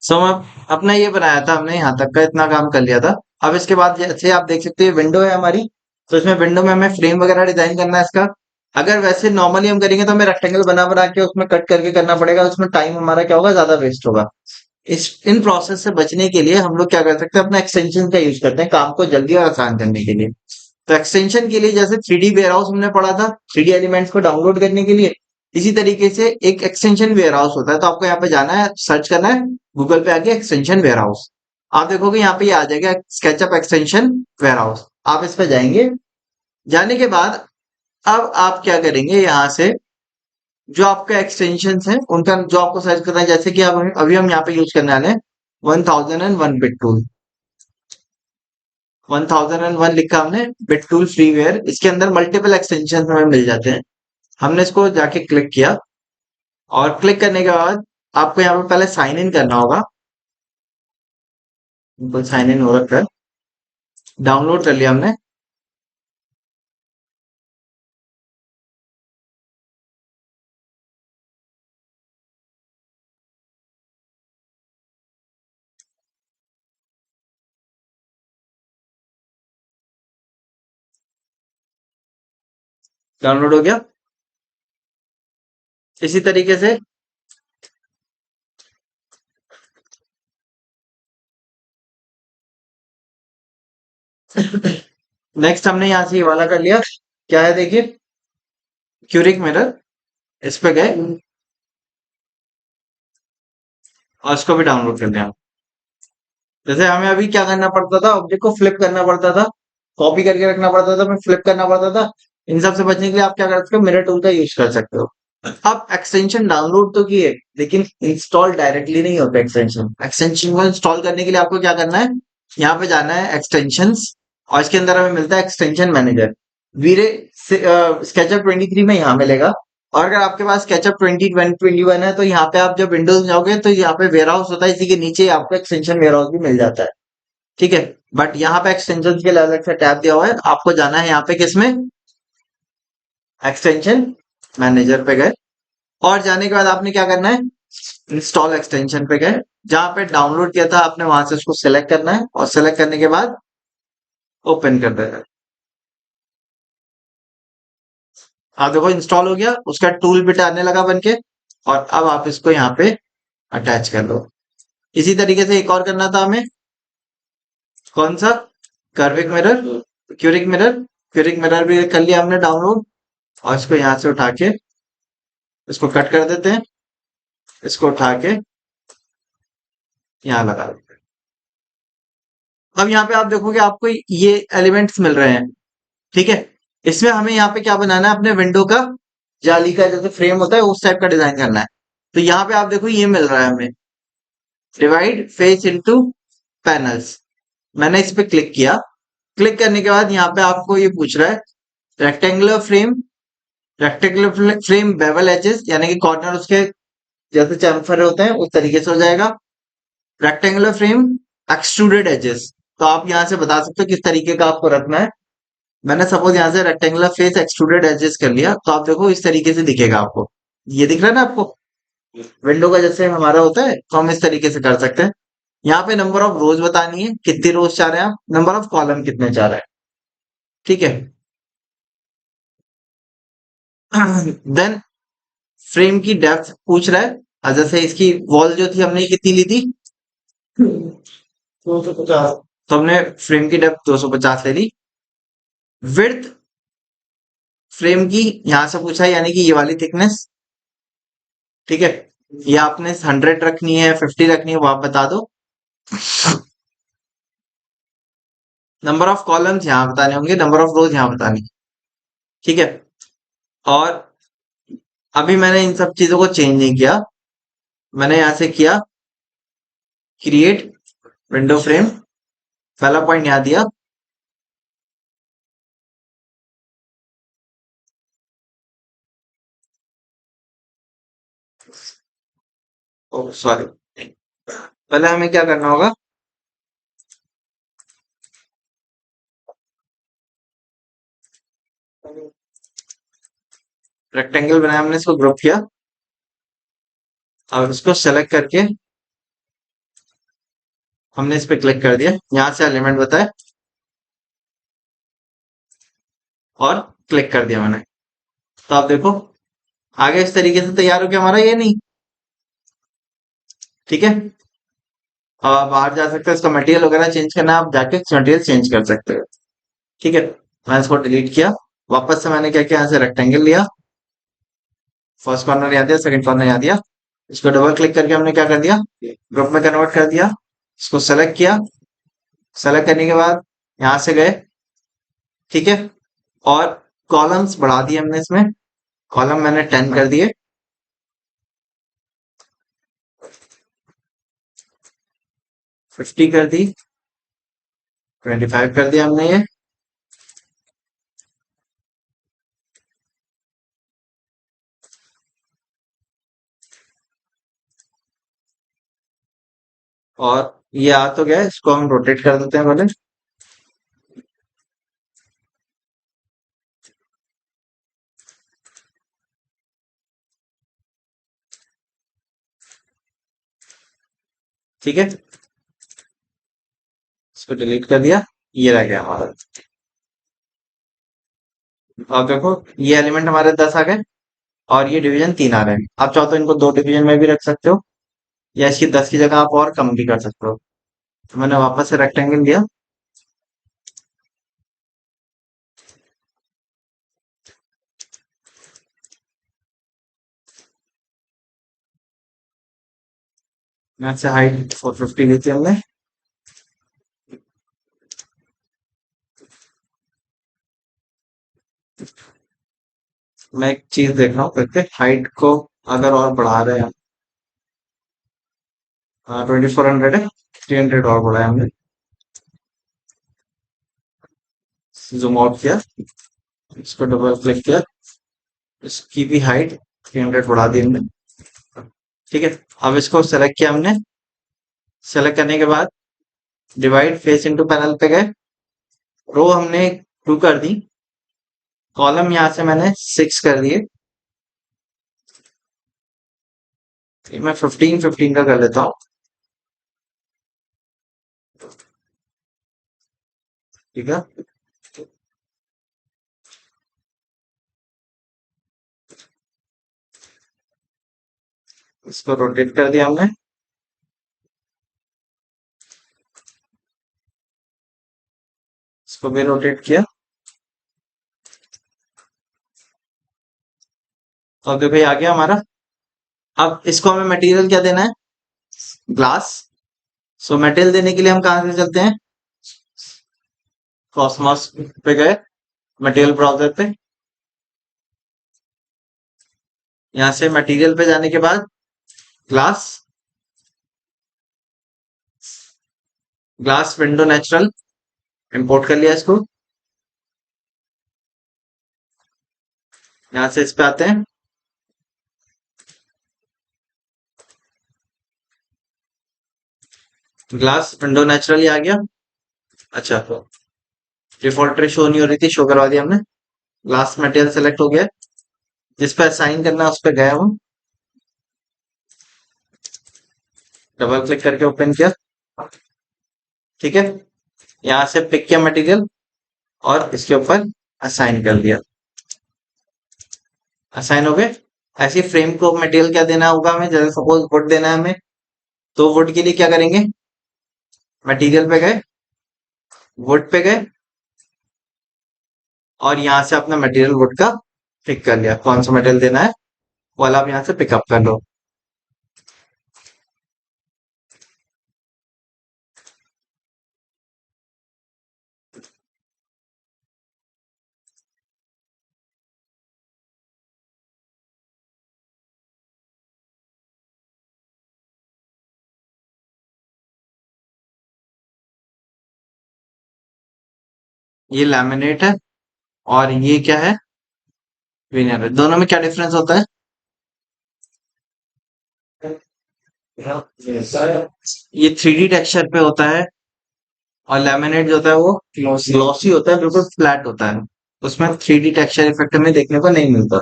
सो अपना ये बनाया था हमने, यहाँ तक का इतना काम कर लिया था। अब इसके बाद जैसे आप देख सकते हैं विंडो है हमारी। तो इसमें विंडो में हमें फ्रेम वगैरह डिजाइन करना है इसका। अगर वैसे नॉर्मली हम करेंगे तो हमें रेक्टेंगल बना बना के उसमें कट करके करना पड़ेगा, उसमें टाइम हमारा क्या होगा, ज्यादा वेस्ट होगा। इस इन प्रोसेस से बचने के लिए हम लोग क्या कर सकते हैं, अपना एक्सटेंशन का यूज करते हैं काम को जल्दी और आसान करने के लिए। तो एक्सटेंशन के लिए जैसे 3D वेयर हाउस हमने पढ़ा था, 3D एलिमेंट्स को डाउनलोड करने के लिए, इसी तरीके से एक एक्सटेंशन वेयर हाउस होता है। तो आपको यहाँ पे जाना है, सर्च करना है गूगल पे आके एक्सटेंशन वेयर हाउस। आप देखोगे यहाँ पे ये आ जाएगा, स्केचअप एक्सटेंशन वेयर हाउस। आप इस पे जाएंगे। जाने के बाद अब आप क्या करेंगे, यहाँ से जो आपका एक्सटेंशन है उनका जो आपको सर्च करना है, जैसे कि अब अभी हम यहाँ पे यूज करने वाले हैं 1001 बिट टूल। 1001 लिखा हमने, बिट टूल फ्रीवेयर। इसके अंदर मल्टीपल एक्सटेंशन हमें मिल जाते हैं। हमने इसको जाके क्लिक किया, और क्लिक करने के बाद आपको यहाँ पे पहले साइन इन करना होगा। बिल्कुल साइन इन हो रखा है, डाउनलोड कर लिया हमने। डाउनलोड हो गया। इसी तरीके से नेक्स्ट हमने यहाँ से ये वाला कर लिया। क्या है देखिए, क्यूरिक मिरर। इस पे गए और इसको भी डाउनलोड कर लिया। जैसे हमें अभी क्या करना पड़ता था, ऑब्जेक्ट को फ्लिप करना पड़ता था, कॉपी करके रखना पड़ता था, फिर फ्लिप करना पड़ता था। इन सब से बचने के लिए आप क्या कर सकते हो, मिरर टूल का यूज कर सकते हो। आप एक्सटेंशन डाउनलोड तो किए, लेकिन इंस्टॉल डायरेक्टली नहीं होता। एक्सटेंशन एक्सटेंशन को इंस्टॉल करने के लिए आपको क्या करना है, यहाँ पे जाना है एक्सटेंशंस, और इसके अंदर हमें मिलता है एक्सटेंशन मैनेजर। वीरे स्केचअप 23 में यहाँ मिलेगा। और अगर आपके पास स्केचअप 2021 है तो यहाँ पे आप जब विंडोज में जाओगे तो यहाँ पे वेयर हाउस होता है, इसी के नीचे आपको एक्सटेंशन वेयर हाउस भी मिल जाता है। ठीक है। बट यहाँ पे एक्सटेंशन के लिए अलग से टैब दिया हुआ है, आपको जाना है यहाँ पे किसमें, एक्सटेंशन मैनेजर पे गए। और जाने के बाद आपने क्या करना है, इंस्टॉल एक्सटेंशन पे गए। जहां पे डाउनलोड किया था आपने वहां से उसको सिलेक्ट करना है, और सिलेक्ट करने के बाद ओपन कर देना है। आप देखो इंस्टॉल हो गया, उसका टूल बिट आने लगा बन के। और अब आप इसको यहाँ पे अटैच कर दो। इसी तरीके से एक और करना था हमें, कौन सा, कर्विक मिरर, क्यूरिक मिरर। क्यूरिक मिरर भी कर लिया हमने डाउनलोड, और इसको यहाँ से उठा के इसको कट कर देते हैं। इसको उठा के यहाँ लगा देते हैं। अब यहाँ पे आप देखोगे आपको ये एलिमेंट्स मिल रहे हैं। ठीक है। इसमें हमें यहाँ पे क्या बनाना है, अपने विंडो का जाली का जैसे फ्रेम होता है उस टाइप का डिजाइन करना है। तो यहाँ पे आप देखो ये मिल रहा है हमें, डिवाइड फेस इनटू पैनल्स। मैंने इस पे क्लिक किया। क्लिक करने के बाद यहाँ पे आपको ये पूछ रहा है rectangular frame. Rectangular frame bevel edges, यानी कि कॉर्नर उसके जैसे चैम्फर होते हैं उस तरीके से हो जाएगा। रेक्टेंगुलर फ्रेम एक्सट्रूडेड एजेस, तो आप यहाँ से बता सकते हो किस तरीके का आपको रखना है। मैंने सपोज यहाँ से रेक्टेंगुलर फेस एक्सट्रूडेड एडजस्ट कर लिया, तो आप देखो इस तरीके से दिखेगा आपको। ये दिख रहा है ना आपको, विंडो का जैसे हमारा होता है, तो हम इस तरीके से कर सकते हैं। यहाँ पे नंबर ऑफ रोज बतानी है, कितनी रोज चाह रहे हैं आप, नंबर ऑफ कॉलम कितने चाह रहे हैं। ठीक है। देन फ्रेम की डेप्थ पूछ रहा है। जैसे इसकी वॉल जो थी हमने ये कितनी ली थी, 250। तो हमने फ्रेम की डेप्थ 250 ले ली। विड्थ फ्रेम की यहां से पूछा है, यानी कि ये वाली थिकनेस। ठीक है। ये आपने 100 रखनी है, 50 रखनी है, वो आप बता दो। नंबर ऑफ कॉलम्स यहाँ बताने होंगे, नंबर ऑफ रोज यहाँ बतानी है। ठीक है। और अभी मैंने इन सब चीजों को चेंज नहीं किया। मैंने यहां से किया क्रिएट विंडो फ्रेम, पहला पॉइंट यहाँ दिया। ओ सॉरी, पहले हमें क्या करना होगा, रेक्टेंगल बनाया हमने, इसको ग्रुप किया। अब इसको सेलेक्ट करके हमने इस पे क्लिक कर दिया, यहाँ से एलिमेंट बताए और क्लिक कर दिया मैंने। तो आप देखो आगे इस तरीके से तैयार हो गया हमारा ये नहीं। ठीक है, अब आप बाहर जा सकते हो, इसका मटेरियल वगैरह चेंज करना है, आप जाके मटेरियल चेंज कर सकते हो। ठीक है, मैंने इसको डिलीट किया। वापस से मैंने क्या किया, यहाँ से रेक्टेंगल लिया, फर्स्ट कॉर्नर यहाँ दिया, सेकंड कॉर्नर यहाँ दिया, इसको डबल क्लिक करके हमने क्या कर दिया, ग्रुप में कन्वर्ट कर दिया। इसको सेलेक्ट किया, सेलेक्ट करने के बाद यहाँ से गए। ठीक है, और कॉलम्स बढ़ा दिए हमने इसमें, कॉलम मैंने 10 कर दिए, 50 कर दी, 25 कर दिया हमने ये। और ये आ तो गया, इसको हम रोटेट कर देते हैं पहले। ठीक है, इसको डिलीट कर दिया, ये रह गया हमारा। अब देखो ये एलिमेंट हमारे 10 आ गए और ये डिवीजन 3 आ रहे हैं। आप चाहो तो इनको 2 डिवीजन में भी रख सकते हो, या इसकी 10 की जगह आप और कम भी कर सकते हो। तो मैंने वापस से रेक्टेंगल लिया, यहाँ से हाइट 450 ली थी हमने। मैं एक चीज देख रहा हूँ करके, हाइट को अगर और बढ़ा रहे हैं, 2400 है, 300 और बढ़ाया हमने। जूम आउट किया, इसको डबल क्लिक किया, इसकी भी हाइट 300 बढ़ा दी हमने। ठीक है, अब इसको सेलेक्ट किया हमने, सेलेक्ट करने के बाद डिवाइड फेस इनटू पैनल पे गए, रो हमने 2 कर दी, कॉलम यहाँ से मैंने 6 कर दिए। मैं 15 का कर लेता हूँ। ठीक है, इसको रोटेट कर दिया हमने, इसको भी रोटेट किया। तो अब देखो ये आ गया हमारा। अब इसको हमें मटेरियल क्या देना है, ग्लास। सो मटेरियल देने के लिए हम कहाँ से चलते हैं, कॉस्मोस पे गए, मटेरियल ब्राउजर पे, यहाँ से मटेरियल पे जाने के बाद glass, glass window natural import कर लिया इसको। यहाँ से इस पे आते हैं, ग्लास विंडो नेचुरली आ गया। अच्छा, तो डिफॉल्ट ट्री शो नहीं हो रही थी, शो करवा दिया हमने। ग्लास मटेरियल सेलेक्ट हो गया, जिस पे असाइन करना है उस पे गया हूँ, डबल क्लिक करके ओपन किया। ठीक है, यहाँ से पिक किया मटेरियल और इसके ऊपर असाइन कर दिया, असाइन हो गए। ऐसे फ्रेम को मटेरियल क्या देना होगा हमें, जैसे सपोज वुड देना है हमें, तो वुड के लिए क्या करेंगे, मटेरियल पे गए, वुड पे गए और यहाँ से अपना मटेरियल वुड का पिक कर लिया, कौन सा मटेरियल देना है वाला आप यहाँ से पिकअप कर लो। ये लैमिनेट है और ये क्या है, विनर है। दोनों में क्या डिफरेंस होता है, ये 3D टेक्सचर पे होता है और लैमिनेट जो होता है वो ग्लॉसी होता है, बिल्कुल फ्लैट होता है, उसमें 3D टेक्सचर इफेक्ट हमें देखने को नहीं मिलता।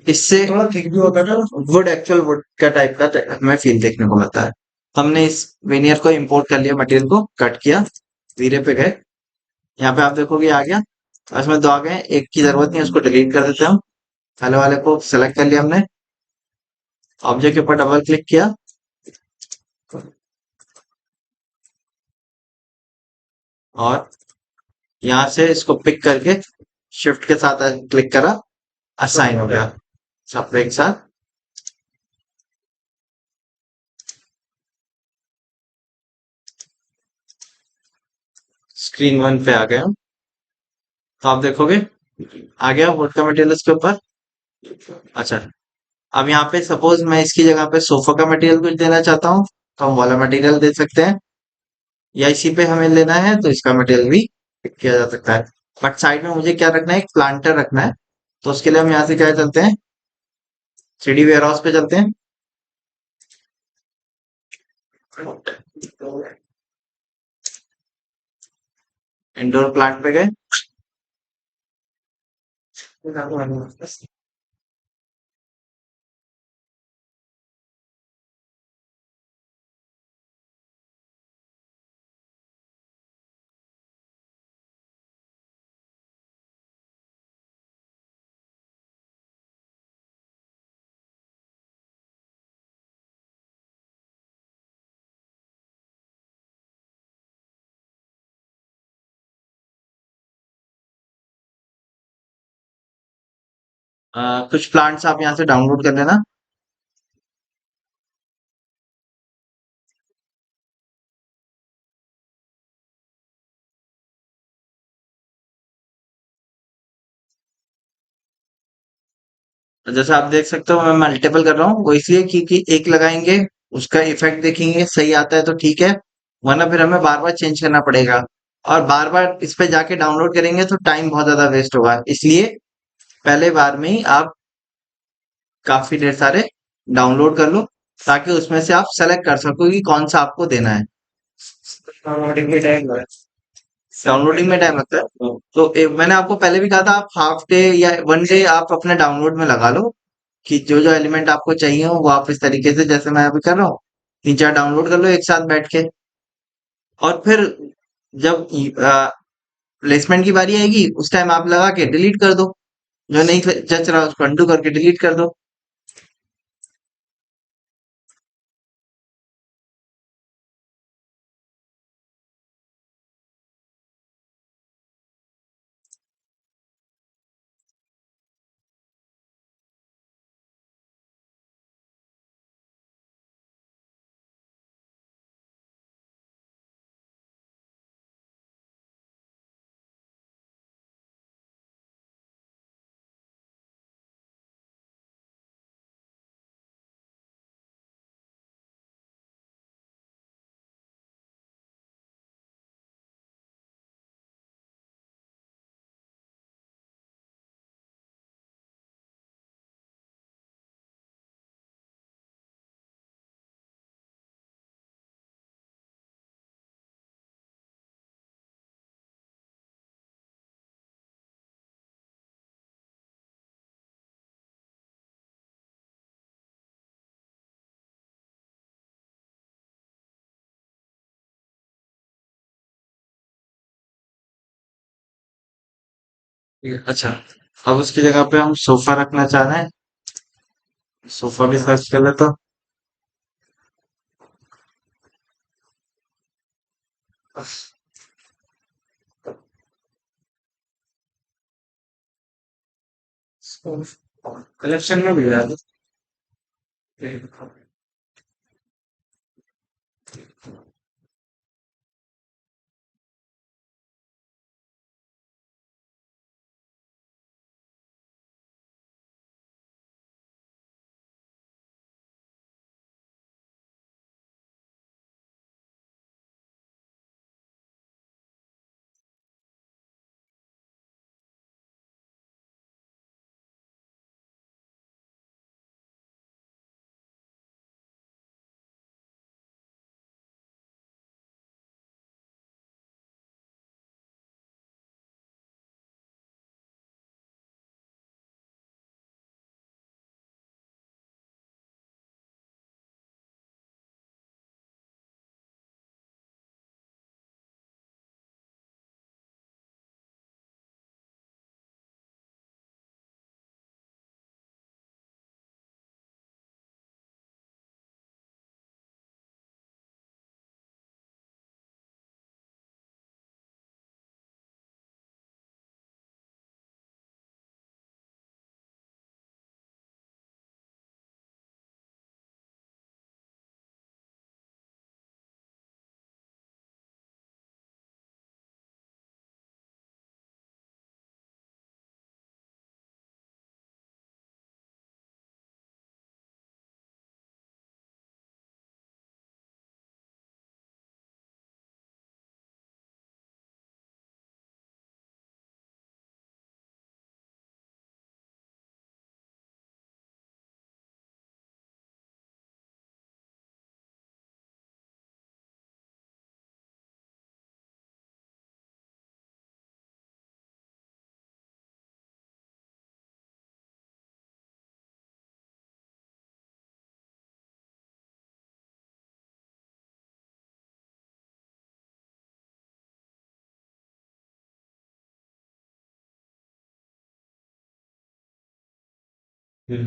इससे थोड़ा थिक भी होता है, वुड एक्चुअल वुड का टाइप का हमें फील देखने को मिलता है। हमने इस वेनियर को इंपोर्ट कर लिया, मटेरियल को कट किया, जीरे पे गए, यहाँ पे आप देखोगे आ गया। इसमें दो आ गए, एक की जरूरत नहीं है, उसको डिलीट कर देते हैं हम। पहले वाले को सेलेक्ट कर लिया हमने, ऑब्जेक्ट के ऊपर डबल क्लिक किया, और यहाँ से इसको पिक करके शिफ्ट के साथ क्लिक करा, असाइन हो गया सब एक साथ। स्क्रीन वन पे आ गए हम। तो आप देखोगे आ गया वुड का मटेरियल इसके ऊपर। अच्छा, अब यहाँ पे सपोज मैं इसकी जगह पे सोफा का मटेरियल कुछ देना चाहता हूँ, तो हम वाला मटेरियल दे सकते हैं, या इसी पे हमें लेना है तो इसका मटेरियल भी पिक किया जा सकता है। बट साइड में मुझे क्या रखना है, एक प्लांटर रखना है। तो उसके लिए हम यहाँ से क्या चलते हैं, 3D वेयर हाउस पे चलते हैं। इंडोर प्लांट पे गए। कुछ प्लांट्स आप यहाँ से डाउनलोड कर लेना। जैसे आप देख सकते हो मैं मल्टीपल कर रहा हूँ, वो इसलिए क्योंकि एक लगाएंगे, उसका इफेक्ट देखेंगे, सही आता है तो ठीक है, वरना फिर हमें बार बार चेंज करना पड़ेगा। और बार बार इस पे जाके डाउनलोड करेंगे तो टाइम बहुत ज्यादा वेस्ट होगा, इसलिए पहले बार में ही आप काफी ढेर सारे डाउनलोड कर लो, ताकि उसमें से आप सेलेक्ट कर सको कि कौन सा आपको देना है। डाउनलोडिंग में टाइम लगता है, तो मैंने आपको पहले भी कहा था, आप हाफ डे या वन डे आप अपने डाउनलोड में लगा लो, कि जो जो एलिमेंट आपको चाहिए हो वो आप इस तरीके से, जैसे मैं अभी कर रहा हूँ, तीन चार डाउनलोड कर लो एक साथ बैठ के। और फिर जब प्लेसमेंट की बारी आएगी उस टाइम आप लगा के डिलीट कर दो, जो नहीं जच रहा उसको अंडू करके डिलीट कर दो। अच्छा, अब उसकी जगह पे हम सोफा रखना चाह रहे हैं, सोफा भी सर्च कर लेता हूँ। कलेक्शन में भी है। ठीक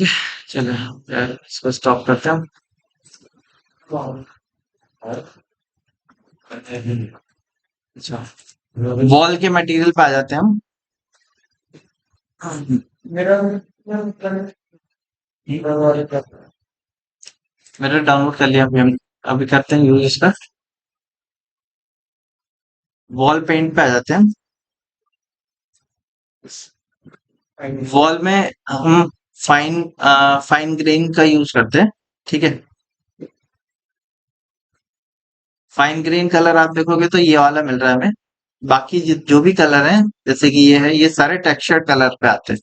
है, चलो यार इसको स्टॉप करते हैं हम। अच्छा, वॉल के मटेरियल पे आ जाते हैं हम। मैंने डाउनलोड कर लिया, अभी हम अभी करते हैं यूज इसका। वॉल पेंट पे आ जाते हैं हम। वॉल में हम फाइन फाइन ग्रेन का यूज करते हैं। ठीक है, फाइन ग्रेन कलर आप देखोगे तो ये वाला मिल रहा है हमें। बाकी जो भी कलर है, जैसे कि ये है, ये सारे टेक्सचर कलर पे आते हैं।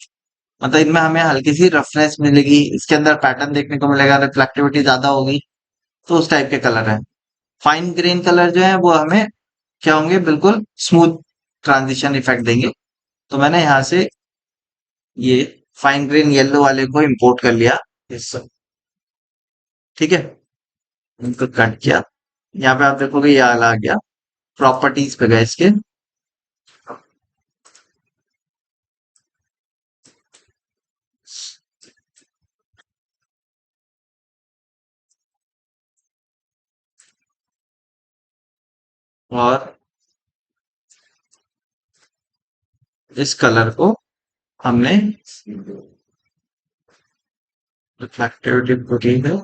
मतलब इनमें हमें हल्की सी रफनेस मिलेगी, इसके अंदर पैटर्न देखने को मिलेगा, रिफ्लेक्टिविटी ज्यादा होगी, तो उस टाइप के कलर है। फाइन ग्रेन कलर जो है वो हमें क्या होंगे, बिल्कुल स्मूथ ट्रांजिशन इफेक्ट देंगे। तो मैंने यहाँ से ये फाइन ग्रेन येलो वाले को इंपोर्ट कर लिया इस। ठीक है, इनको कट किया। यहाँ पे आप देखोगे ये आ गया, प्रॉपर्टीज पे गए इसके, और इस कलर को हमने रिफ्लेक्टिविटी प्रोटीन है,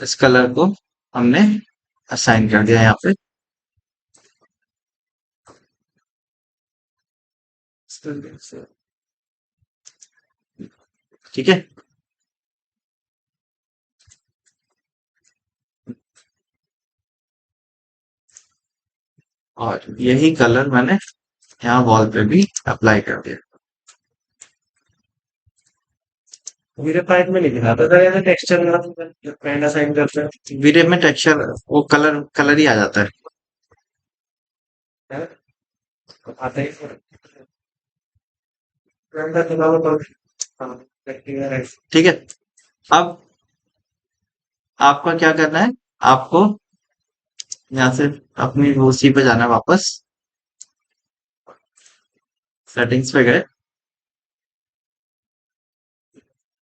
इस कलर को हमने असाइन कर दिया यहाँ पे। ठीक है, और यही कलर मैंने यहाँ वॉल पे भी अप्लाई कर दिया। मेरे पाइप में नहीं दिखाता था ऐसा टेक्सचर ना, पेंट असाइन करते हैं। वीरे में टेक्सचर वो कलर कलर ही आ जाता है। है? तो आता ही नहीं। पेंट का दिखाओ तो हाँ, practical है। ठीक है, अब आपका क्या करना है, आपको यहाँ से अपनी उसी पे जाना है वापस, सेटिंग्स पे गए,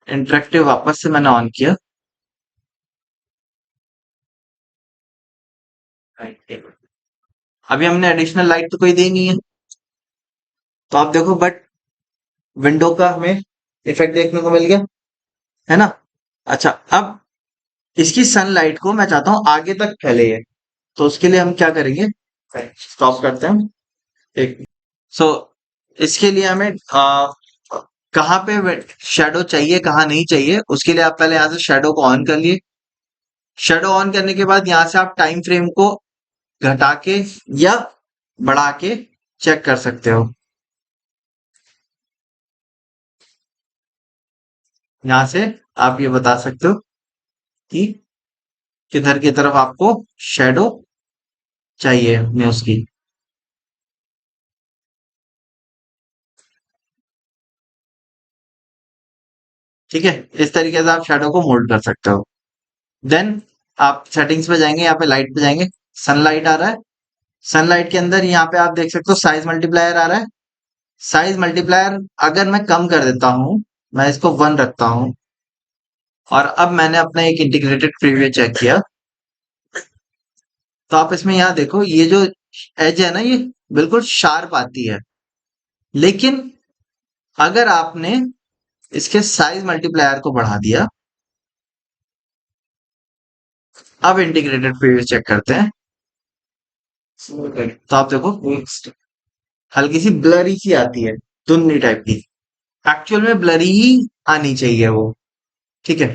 इंटरेक्टिव वापस से मैंने ऑन किया। अभी हमने एडिशनल लाइट तो कोई दी नहीं है, तो आप देखो, बट विंडो का हमें इफेक्ट देखने को मिल गया, है ना। अच्छा, अब इसकी सनलाइट को मैं चाहता हूं आगे तक फैले ये, तो उसके लिए हम क्या करेंगे, स्टॉप करते हैं एक। सो इसके लिए हमें कहाँ पे शेडो चाहिए कहाँ नहीं चाहिए, उसके लिए आप पहले यहाँ से शेडो को ऑन कर लिए। शेडो ऑन करने के बाद यहाँ से आप टाइम फ्रेम को घटा के या बढ़ा के चेक कर सकते हो। यहाँ से आप ये बता सकते हो कि किधर की तरफ आपको शेडो चाहिए न्यूज की। ठीक है, इस तरीके से आप शेडो को मोल्ड कर सकते हो। देन आप सेटिंग्स पे जाएंगे, यहाँ पे लाइट पे जाएंगे, सनलाइट आ रहा है। सनलाइट के अंदर यहाँ पे आप देख सकते हो साइज मल्टीप्लायर आ रहा है। साइज मल्टीप्लायर अगर मैं कम कर देता हूँ, मैं इसको 1 रखता हूँ, और अब मैंने अपना एक इंटीग्रेटेड प्रीव्यू चेक किया, तो आप इसमें यहाँ देखो ये जो एज है ना, ये बिल्कुल शार्प आती है। लेकिन अगर आपने इसके साइज मल्टीप्लायर को बढ़ा दिया, अब इंटीग्रेटेड प्रीव्यू चेक करते हैं, तो आप देखो हल्की सी ब्लरी सी आती है, धुंधली टाइप की। एक्चुअल में ब्लरी ही आनी चाहिए वो। ठीक है,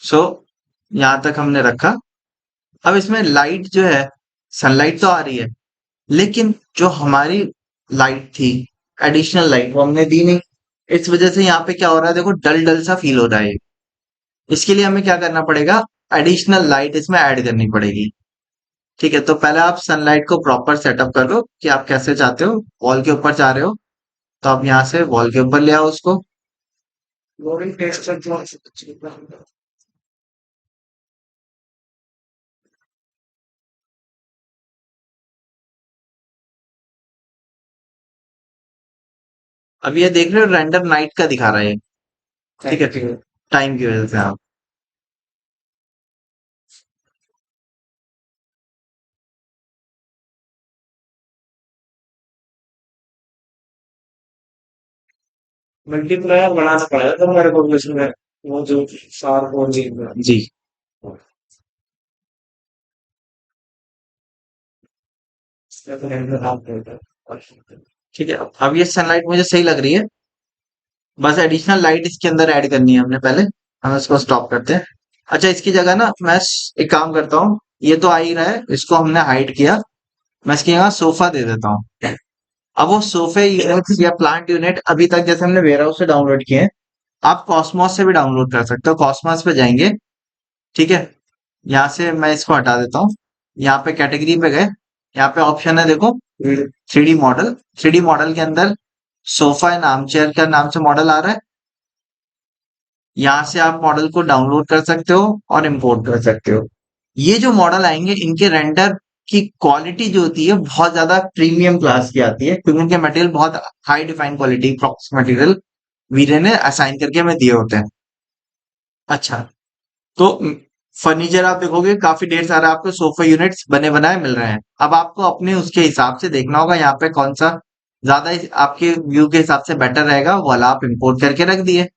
सो यहां तक हमने रखा। अब इसमें लाइट जो है, सनलाइट तो आ रही है, लेकिन जो हमारी लाइट थी, एडिशनल लाइट, वो हमने दी नहीं। इस वजह से यहाँ पे क्या हो रहा है, देखो डल डल सा फील हो रहा है। इसके लिए हमें क्या करना पड़ेगा, एडिशनल लाइट इसमें ऐड करनी पड़ेगी। ठीक है, तो पहले आप सनलाइट को प्रॉपर सेटअप कर लो कि आप कैसे चाहते हो, वॉल के ऊपर चाह रहे हो तो आप यहाँ से वॉल के ऊपर ले आओ उसको। फ्लोरिंग टेक्सचर जो अच्छी अब ये देख रहे हो रेंडर नाइट का दिखा रहा है ये। ठीक है, है। टाइम की वजह से आप, मल्टीप्लायर बढ़ाना पड़ेगा तो मेरे को भी उसमें वो जो शार्प हो जी जी। इसका तो हैंडल हाथ देता है। ठीक है, अब ये सनलाइट मुझे सही लग रही है, बस एडिशनल लाइट इसके अंदर ऐड करनी है हमने पहले। हम इसको स्टॉप करते हैं। अच्छा, इसकी जगह ना मैं एक काम करता हूँ, ये तो आ ही रहा है, इसको हमने हाइड किया, मैं इसके यहाँ सोफा दे देता हूँ। अब वो सोफे यूनिट्स या प्लांट यूनिट अभी तक जैसे हमने वेयरहाउस से डाउनलोड किए हैं, आप कॉस्मोस से भी डाउनलोड कर सकते हो। कॉस्मोस पे जाएंगे, ठीक है, यहाँ से मैं इसको हटा देता हूँ। यहाँ पे कैटेगरी पे गए, यहाँ पे ऑप्शन है देखो, 3D मॉडल। 3D मॉडल के अंदर सोफा एंड आर्मचेयर का नाम से मॉडल आ रहा है। यहाँ से आप मॉडल को डाउनलोड कर सकते हो और इंपोर्ट कर सकते हो। ये जो मॉडल आएंगे इनके रेंडर की क्वालिटी जो होती है बहुत ज्यादा प्रीमियम क्लास की आती है, क्योंकि इनके मटेरियल बहुत हाई डिफाइन क्वालिटी प्रॉक्स मटेरियल वीरे ने असाइन करके हमें दिए होते हैं। अच्छा, तो फर्नीचर आप देखोगे काफी ढेर सारा आपको सोफा यूनिट्स बने बनाए मिल रहे हैं। अब आपको अपने उसके हिसाब से देखना होगा यहाँ पे कौन सा ज्यादा आपके व्यू के हिसाब से बेटर रहेगा, वो वाला आप इंपोर्ट करके रख दिए।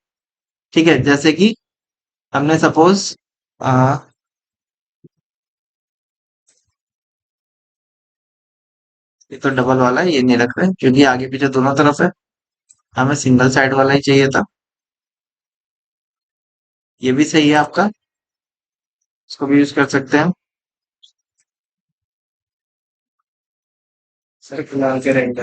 ठीक है, जैसे कि हमने सपोज ये तो डबल वाला है, ये नहीं रख रहे क्योंकि आगे पीछे दोनों तरफ है, हमें सिंगल साइड वाला ही चाहिए था। ये भी सही है आपका, इसको भी यूज कर सकते हैं। सर फिलहाल के रेंट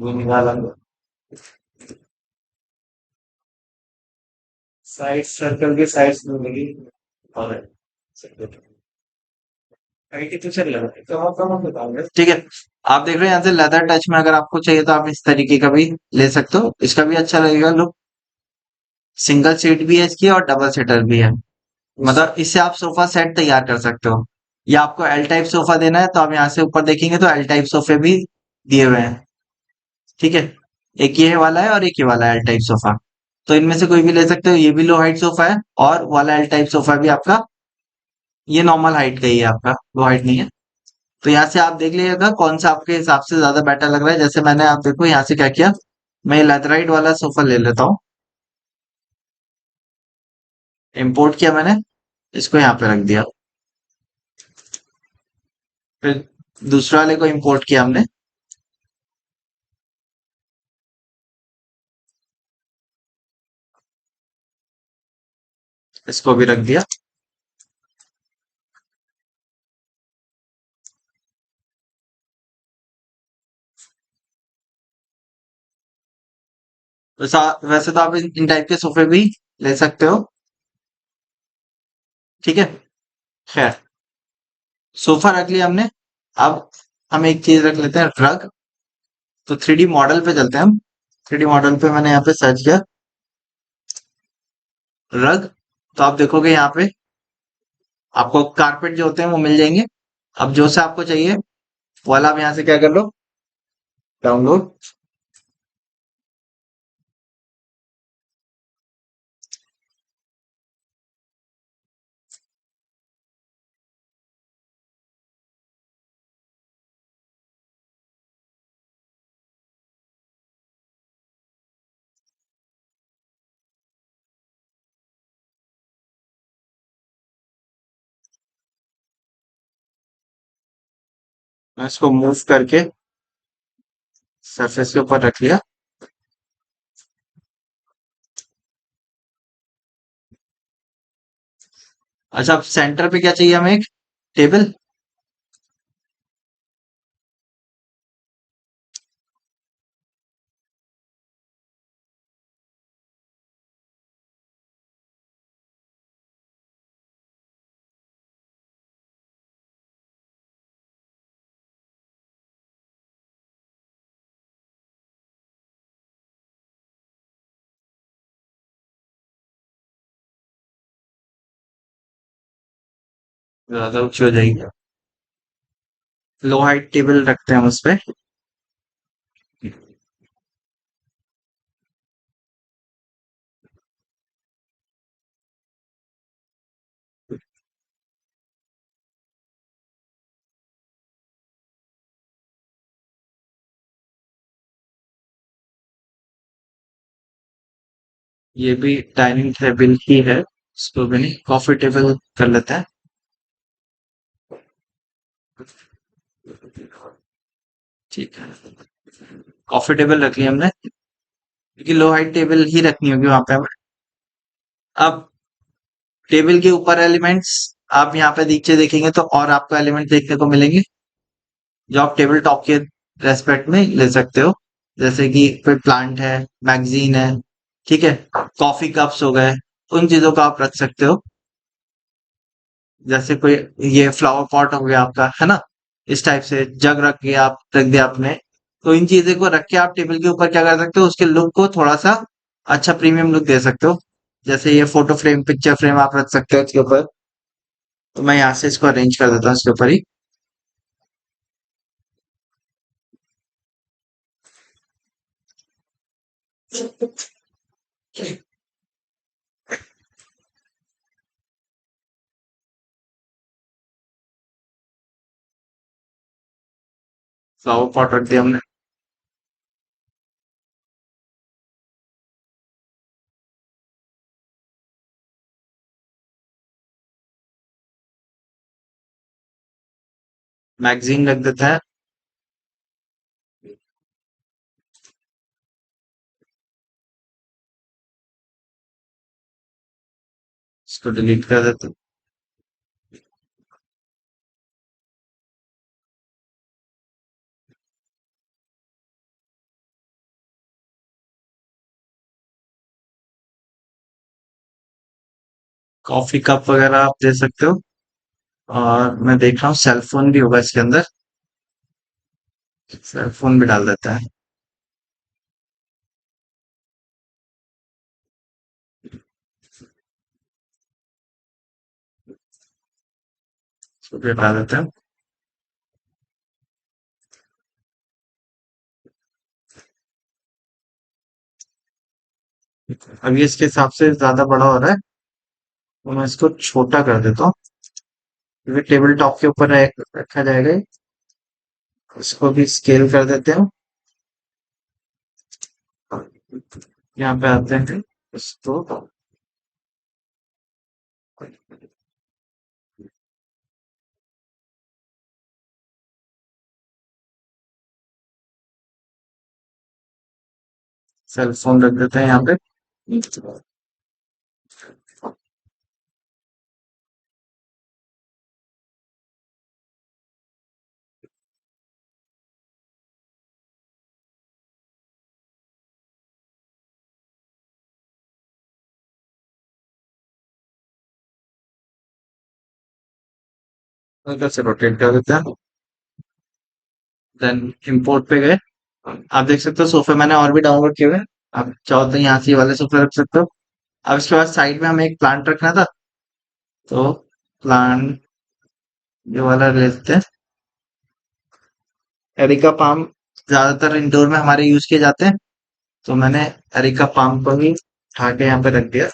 वो निकाला साइड सर्कल के साइड्स में मिली और आईटी तो चल रहा है तो आप कहाँ बता रहे ठीक है, आप देख रहे हैं यहाँ से लेदर टच में, अगर आपको चाहिए तो आप इस तरीके का भी ले सकते हो, इसका भी अच्छा लगेगा लुक। सिंगल सीट भी है इसकी और डबल सीटर भी है, हो। मतलब इससे आप सोफा सेट तैयार कर सकते हो। या आपको एल टाइप सोफा देना है तो आप यहाँ से ऊपर देखेंगे तो एल टाइप सोफे भी दिए हुए हैं। ठीक है, एक ये वाला है और एक ये वाला है एल टाइप सोफा, तो इनमें से कोई भी ले सकते हो। ये भी लो हाइट सोफा है और वाला एल टाइप सोफा भी आपका, ये नॉर्मल हाइट का ही है आपका, लो हाइट नहीं है। तो यहाँ से आप देख लीजिएगा कौन सा आपके हिसाब से ज्यादा बेटर लग रहा है। जैसे मैंने, आप देखो यहाँ से क्या किया, मैं लेथराइट वाला सोफा ले लेता हूँ, इंपोर्ट किया मैंने, इसको यहाँ पे रख दिया। फिर दूसरे वाले को इंपोर्ट किया हमने, इसको भी रख दिया। वैसे तो आप इन टाइप के सोफे भी ले सकते हो। ठीक है, खैर, सोफा रख लिया हमने। अब हम एक चीज रख लेते हैं, रग। तो 3D मॉडल पे चलते हैं हम। 3D मॉडल पे मैंने यहाँ पे सर्च किया रग, तो आप देखोगे यहाँ पे आपको कारपेट जो होते हैं वो मिल जाएंगे। अब जो सा आपको चाहिए वो वाला आप यहाँ से क्या कर लो, डाउनलोड। मैं इसको मूव करके सरफेस के ऊपर रख लिया। अच्छा, अब सेंटर पे क्या चाहिए हमें, एक टेबल। ज्यादा ऊंची हो जाएगी। लो हाइट टेबल रखते हैं हम उस पे। ये भी डाइनिंग टेबल ही है, इसको भी नहीं, कॉफी टेबल कर लेते हैं। ठीक है, कॉफी टेबल रख लिया हमने, क्योंकि लो हाइट टेबल ही रखनी होगी वहां पे हमें। अब टेबल के ऊपर एलिमेंट्स आप यहाँ पे नीचे देखेंगे तो और आपको एलिमेंट देखने को मिलेंगे, जो आप टेबल टॉप के रेस्पेक्ट में ले सकते हो। जैसे कि कोई प्लांट है, मैगजीन है, ठीक है, कॉफी कप्स हो गए, उन चीजों को आप रख सकते हो। जैसे कोई ये फ्लावर पॉट हो गया आपका, है ना, इस टाइप से जग रख दिया आपने। तो इन चीजों को रख के आप टेबल के ऊपर क्या कर सकते हो, उसके लुक को थोड़ा सा अच्छा प्रीमियम लुक दे सकते हो। जैसे ये फोटो फ्रेम, पिक्चर फ्रेम आप रख सकते हो इसके ऊपर। तो मैं यहाँ से इसको अरेंज कर देता हूँ इसके ऊपर ही। फ्लावर पॉट रख दिया हमने। मैगजीन रख देते हैं। इसको डिलीट कर देते हैं। कॉफी कप वगैरह आप दे सकते हो। और मैं देख रहा हूँ सेल फोन भी होगा इसके अंदर, सेल फोन भी डाल देता है। इसको भी हटा देते हैं। अब ये इसके हिसाब से ज्यादा बड़ा हो रहा है, तो मैं इसको छोटा कर देता हूँ, क्योंकि टेबल टॉप के ऊपर रखा जाएगा ये। इसको भी स्केल कर देते हैं। यहाँ पे आते हैं, इसको सेल फोन रख देते हैं यहाँ पे। हल्का से रोटेट कर देते हैं। देन इंपोर्ट पे गए। आप देख सकते हो सोफे मैंने और भी डाउनलोड किए हुए हैं। आप चाहो तो यहाँ से ये वाले सोफे रख सकते हो। अब इसके बाद साइड में हमें एक प्लांट रखना था, तो प्लांट ये वाला ले लेते हैं। एरिका पाम ज्यादातर इंडोर में हमारे यूज किए जाते हैं, तो मैंने एरिका पाम को ही उठा के यहाँ पे रख दिया।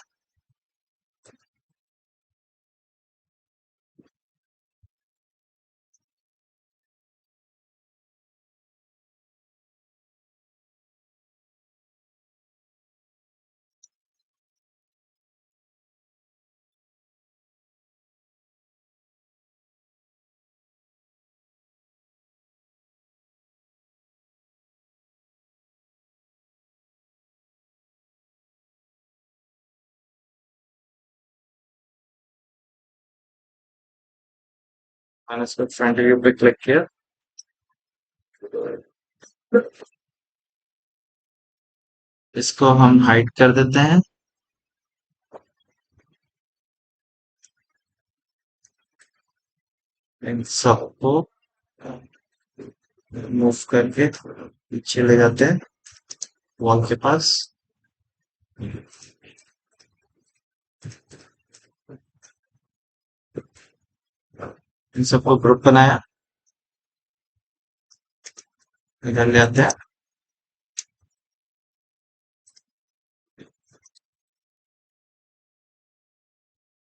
मैंने इसको फ्रंट व्यू पे क्लिक किया। इसको हम हाइड कर देते हैं। इन सबको मूव करके पीछे ले जाते हैं वॉल के पास। इन सबको ग्रुप बनाया, इधर ले आते हैं,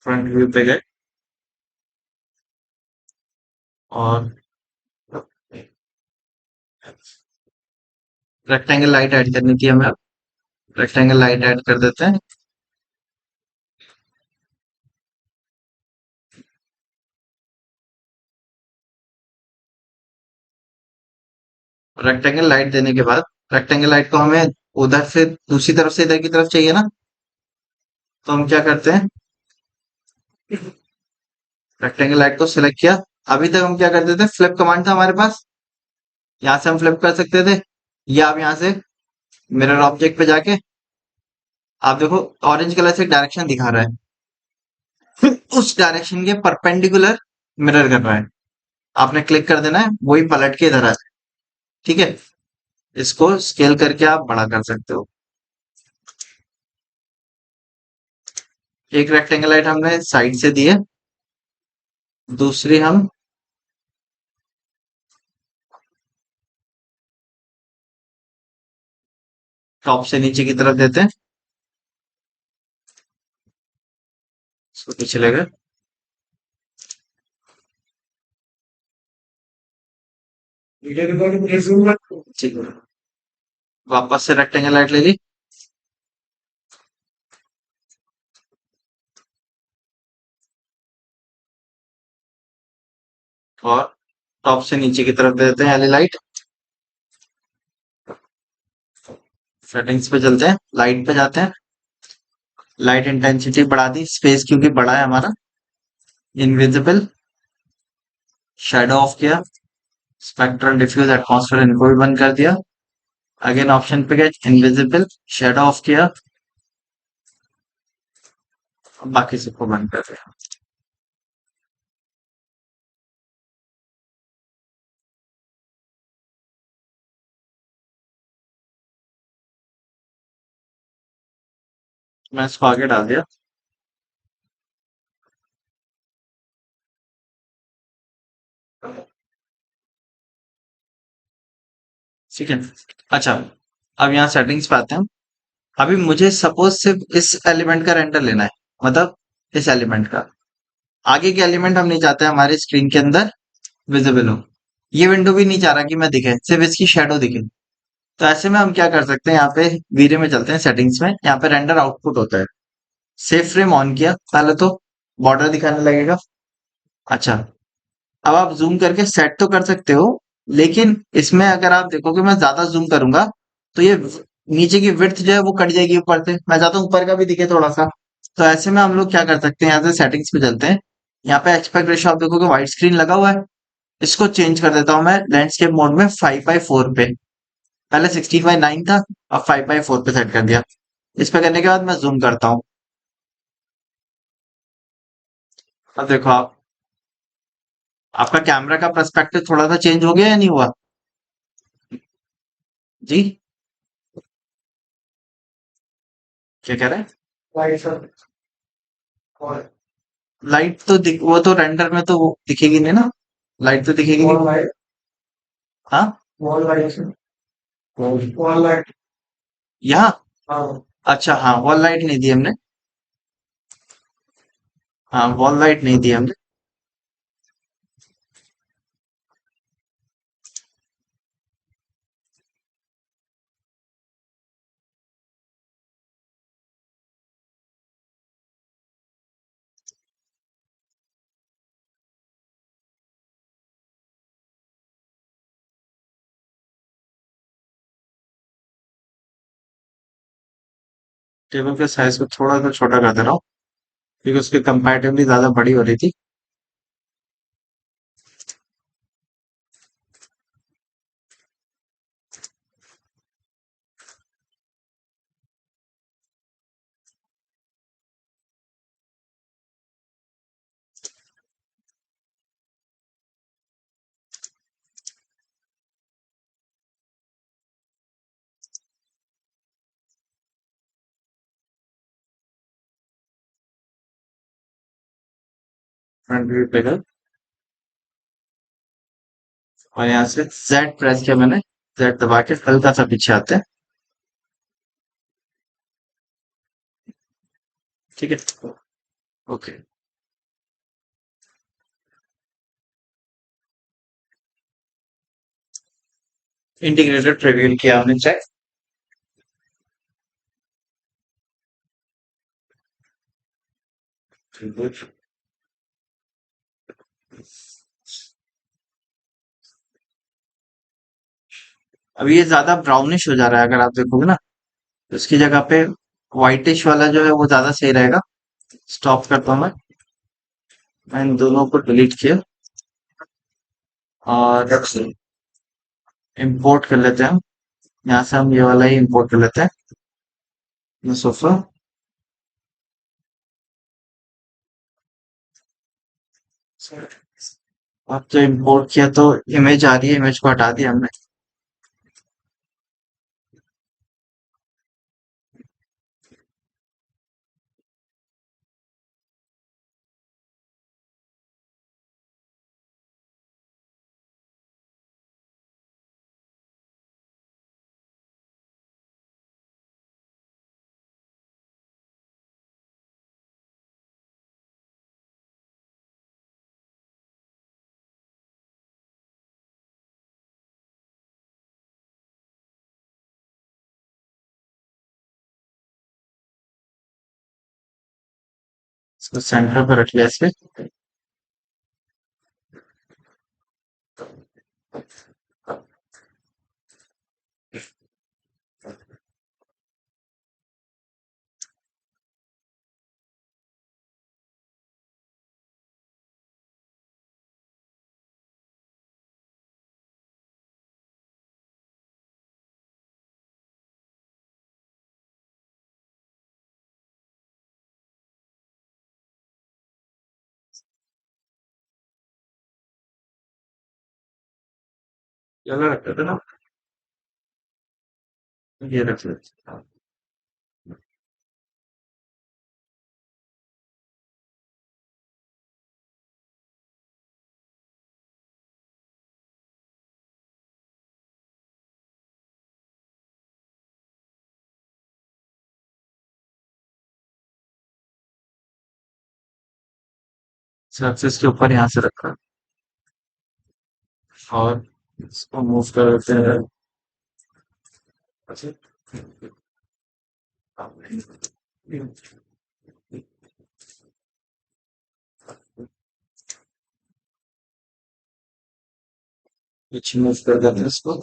फ्रंट व्यू पे गए और रेक्टेंगल लाइट ऐड करनी थी हमें, रेक्टेंगल लाइट ऐड कर देते हैं। रेक्टेंगल लाइट देने के बाद रेक्टेंगल लाइट को हमें उधर से दूसरी तरफ से इधर की तरफ चाहिए ना, तो हम क्या करते हैं, रेक्टेंगल लाइट को सिलेक्ट किया। अभी तक हम क्या करते थे, फ्लिप कमांड था हमारे पास, यहाँ से हम फ्लिप कर सकते थे, या आप यहाँ से मिरर ऑब्जेक्ट पे जाके आप देखो ऑरेंज कलर से एक डायरेक्शन दिखा रहा है, उस डायरेक्शन के परपेंडिकुलर मिरर कर रहा है, आपने क्लिक कर देना है, वही पलट के इधर आ जाए। ठीक है, इसको स्केल करके आप बड़ा कर सकते हो। एक रेक्टेंगल लाइट हमने साइड से दी है, दूसरी हम टॉप से नीचे की तरफ देते हैं, इसको पीछे ले गए। वीडियो रिकॉर्डिंग रिज्यूम मत। ठीक है, वापस से रेक्टेंगल लाइट ले ली और टॉप से नीचे की तरफ दे देते हैं एल लाइट। सेटिंग्स पे चलते हैं, लाइट पे जाते हैं, लाइट इंटेंसिटी बढ़ा दी, स्पेस क्योंकि बड़ा है हमारा, इनविजिबल, शैडो ऑफ किया, स्पेक्ट्रल डिफ्यूज एटमॉस्फेयर इनको भी बंद कर दिया। अगेन ऑप्शन पे गए, इनविजिबल, शैडो ऑफ किया, बाकी सबको बंद कर दिया। मैं इसको आगे डाल दिया। ठीक है, अच्छा, अब यहाँ सेटिंग्स पे आते हैं। अभी मुझे सपोज सिर्फ इस एलिमेंट का रेंडर लेना है, मतलब इस एलिमेंट का, आगे के एलिमेंट हम नहीं चाहते हमारे स्क्रीन के अंदर विजिबल हो, ये विंडो भी नहीं चाह रहा कि मैं दिखे, सिर्फ इसकी शेडो दिखे। तो ऐसे में हम क्या कर सकते हैं, यहाँ पे वीडियो में चलते हैं, सेटिंग्स में, यहाँ पे रेंडर आउटपुट होता है, सेव फ्रेम ऑन किया, पहले तो बॉर्डर दिखाने लगेगा। अच्छा, अब आप जूम करके सेट तो कर सकते हो, लेकिन इसमें अगर आप देखोगे मैं ज्यादा जूम करूंगा तो ये नीचे की विड्थ जो है वो कट जाएगी ऊपर से, मैं चाहता हूँ ऊपर का भी दिखे थोड़ा सा। तो ऐसे में हम लोग क्या कर सकते हैं, यहाँ से सेटिंग्स पे चलते हैं, यहाँ पे एक्सपेक्ट रेशियो आप देखोगे वाइट स्क्रीन लगा हुआ है, इसको चेंज कर देता हूँ मैं लैंडस्केप मोड में 5:4 पे, पहले 16:9 था, अब 5:4 पे सेट कर दिया। इस पे करने के बाद मैं जूम करता हूँ, अब देखो आप, आपका कैमरा का पर्सपेक्टिव थोड़ा सा चेंज हो गया या नहीं हुआ जी, क्या कह रहे हैं। लाइट सब और लाइट तो वो तो रेंडर में तो वो दिखेगी नहीं ना, लाइट तो दिखेगी वॉल नहीं। लाइट। हाँ, वॉल लाइट से वॉल लाइट। यहाँ, हाँ। अच्छा हाँ, वॉल लाइट नहीं दी हमने, हाँ वॉल लाइट नहीं दी हमने। टेबल के साइज को थोड़ा सा छोटा कर दे रहा हूँ, क्योंकि उसके कंपैरेटिवली ज्यादा बड़ी हो रही थी। फ्रंट व्यू पे गए, और यहाँ से जेड प्रेस किया मैंने, जेड दबा के हल्का सा पीछे आते हैं। ठीक है। ओके। इंटीग्रेटेड रिवील किया हमने, चेक। अब ये ज्यादा ब्राउनिश हो जा रहा है, अगर आप देखोगे ना, तो इसकी जगह पे व्हाइटिश वाला जो है वो ज्यादा सही रहेगा। स्टॉप करता हूँ मैं इन दोनों को डिलीट किया और इंपोर्ट कर लेते हैं हम। यहाँ से हम ये वाला ही इंपोर्ट कर लेते हैं, ये सोफा। अब तो इंपोर्ट किया तो इमेज आ रही है, इमेज को हटा दिया हमने। इसको सेंटर पर रख लिया इसके। ये वाला रख देते ना, ये रख लेते हैं। सरफेस के ऊपर यहाँ से रखा और इसको मूव कर देते हैं। अच्छा, पीछे मूव कर देते हैं इसको।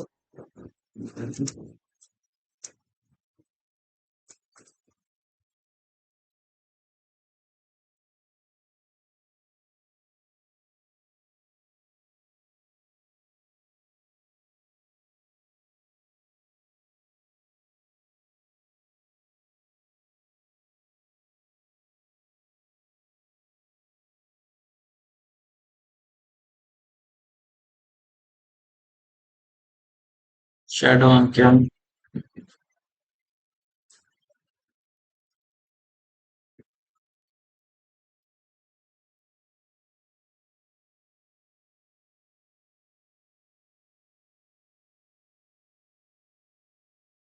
शेडो ऑन किया हमने।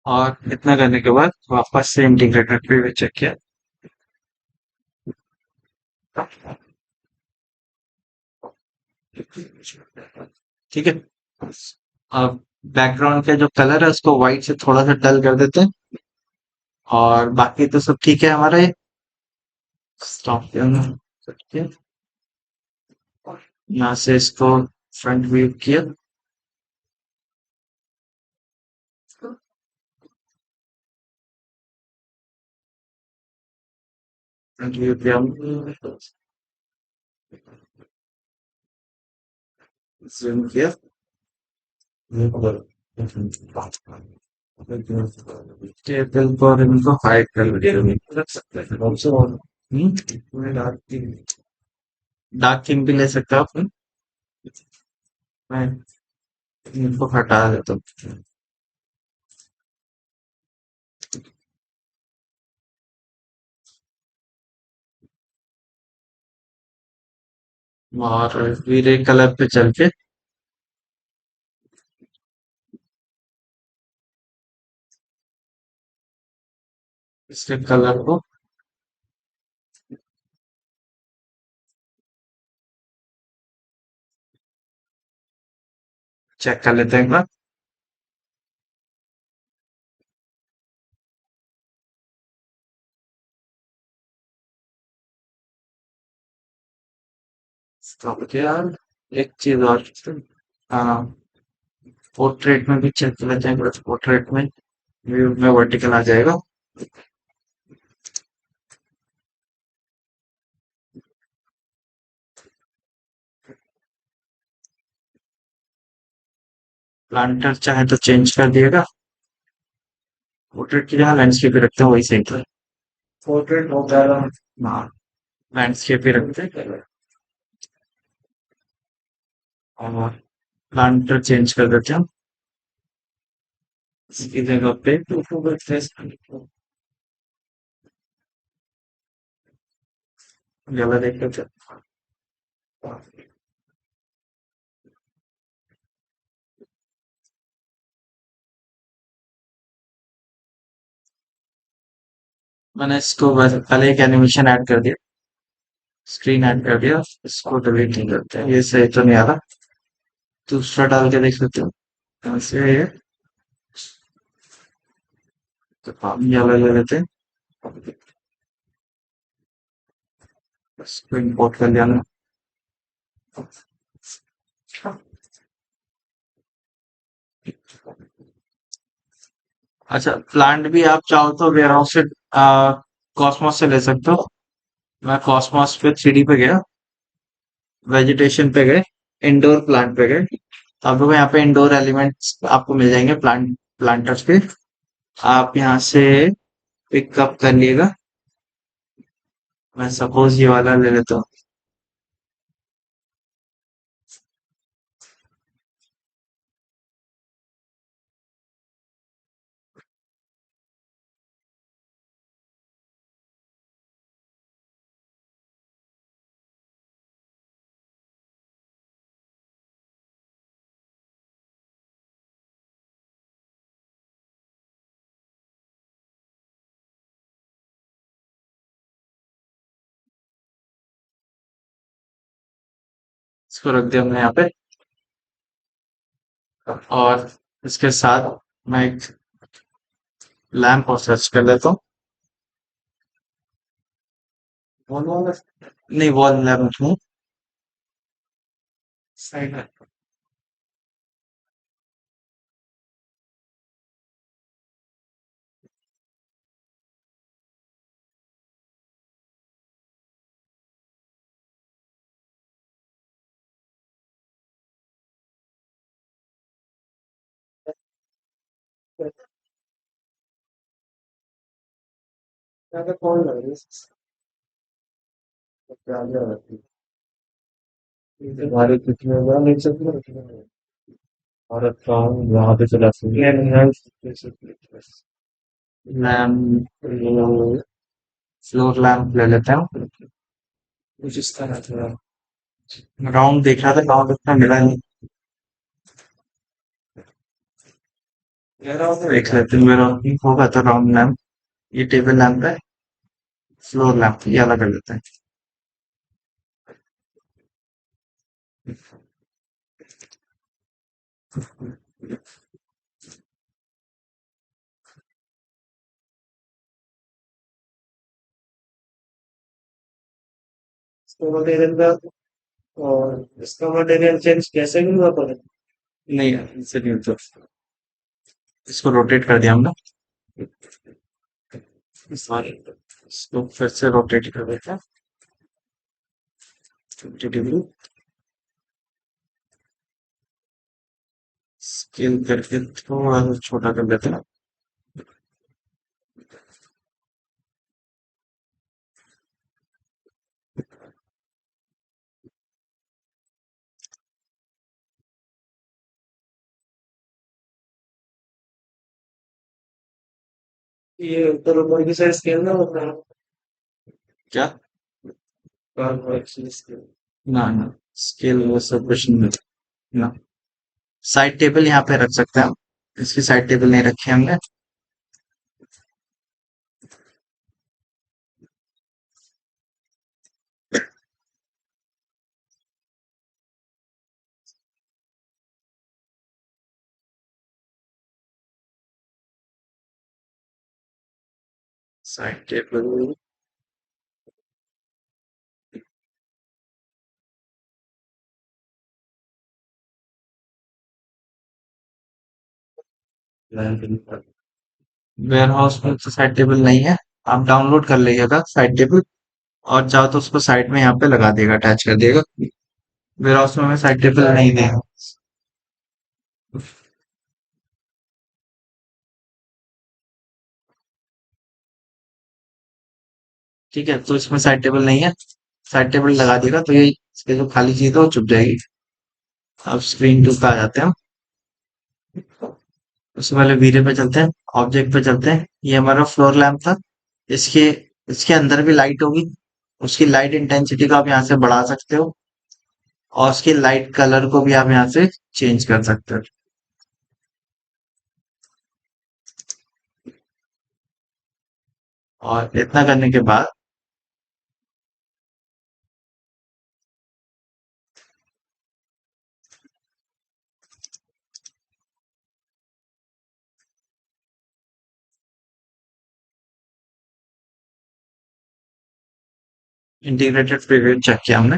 और इतना करने के बाद वापस से इंटीग्रेटेड पे भी चेक किया। ठीक है। अब बैकग्राउंड का जो कलर है उसको व्हाइट से थोड़ा सा डल कर देते हैं, और बाकी तो सब ठीक है हमारा। ये स्टॉप किया, यहाँ से इसको फ्रंट व्यू किया, फ्रंट व्यू किया, जूम किया, टेबल पर इनको हाइड कर दिया। रख सकते हैं ऑल्सो। डार्क थीम भी ले सकते हो आप। मैं इनको हटा देता हूँ। और वीरे कलर पे चल के इसके कलर को चेक कर लेते हैं एक बार। तो यार एक चीज और, हाँ, पोर्ट्रेट में भी चेक कर लेते हैं, पोर्ट्रेट में व्यू में वर्टिकल आ जाएगा। प्लांटर चाहे तो चेंज कर दिएगा, पोर्ट्रेट की जगह लैंडस्केप पे रखते हैं वही सही है। पोर्ट्रेट हो जाएगा। हाँ, लैंडस्केप पे रखते हैं और प्लांटर चेंज कर देते हैं इसकी जगह पे। ज्यादा देख लेते हैं। मैंने इसको बस पहले एक एनिमेशन ऐड कर दिया, स्क्रीन ऐड कर दिया, इसको डिलीट नहीं करते हैं, ये सही तो नहीं आ रहा। दूसरा डाल के देख लेते हैं ऐसे ये। तो हम ये वाला ले लेते हैं, इसको इम्पोर्ट कर लिया ना। अच्छा, प्लांट भी आप चाहो तो वेयर हाउस से कॉस्मोस से ले सकते हो। मैं कॉस्मोस पे 3D पे गया, वेजिटेशन पे गए, इंडोर प्लांट पे गए, तो आप लोग यहाँ पे इंडोर एलिमेंट्स आपको मिल जाएंगे प्लांटर्स पे। आप यहाँ से पिकअप कर लिएगा। मैं सपोज ये वाला ले लेता हूँ। इसको रख दिया हमने यहाँ पे, और इसके साथ मैं एक लैंप और सर्च कर लेता हूँ। नहीं, वॉल लैंप नहीं, साइड में। ज्यादा कौन लग रही है? हमारे कितने बार नहीं सकते। और काम वहां पे चला लैंप, फ्लोर लैंप ले लेते हैं। कुछ इस तरह थोड़ा। राउंड देख रहा था, राउंड उतना मिला नहीं। देख लेते हैं, मेरा होगा तो राउंड लैंप। ये टेबल लैंप है, फ्लोर लैंप ये अलग कर लेते हैं। इसका मटेरियल का, और इसका मटेरियल चेंज कैसे भी हुआ पर। नहीं यार, इससे नहीं होता। इसको रोटेट कर दिया हमने, सॉरी, इसको फिर से रोटेट कर देते हैं 50 डिग्री। स्केल करके थोड़ा सा छोटा कर देते हैं। ये ऊपर ऊपर की साइड स्केल ना होता है। क्या? स्केल। ना ना, स्केल वो सब कुछ नहीं ना। साइड टेबल यहाँ पे रख सकते हैं हम, इसकी साइड टेबल नहीं रखी हमने। Side table. वेयर हाउस में तो साइड टेबल नहीं है। आप डाउनलोड कर लीजिएगा साइड टेबल, और चाहो तो उसको साइड में यहाँ पे लगा देगा, अटैच कर देगा। वेयर हाउस में हमें साइड टेबल नहीं देगा। ठीक है, तो इसमें साइड टेबल नहीं है। साइड टेबल लगा देगा तो ये इसके जो खाली चीज है वो चुप जाएगी। अब स्क्रीन टू पे आ जाते हैं। उससे पहले वीडियो पे चलते हैं, ऑब्जेक्ट पे चलते हैं। ये हमारा फ्लोर लैम्प था। इसके इसके अंदर भी लाइट होगी। उसकी लाइट इंटेंसिटी को आप यहाँ से बढ़ा सकते हो, और उसकी लाइट कलर को भी आप यहाँ से चेंज कर सकते हो। और इतना करने के बाद इंटीग्रेटेड प्रीव्यू चेक किया हमने।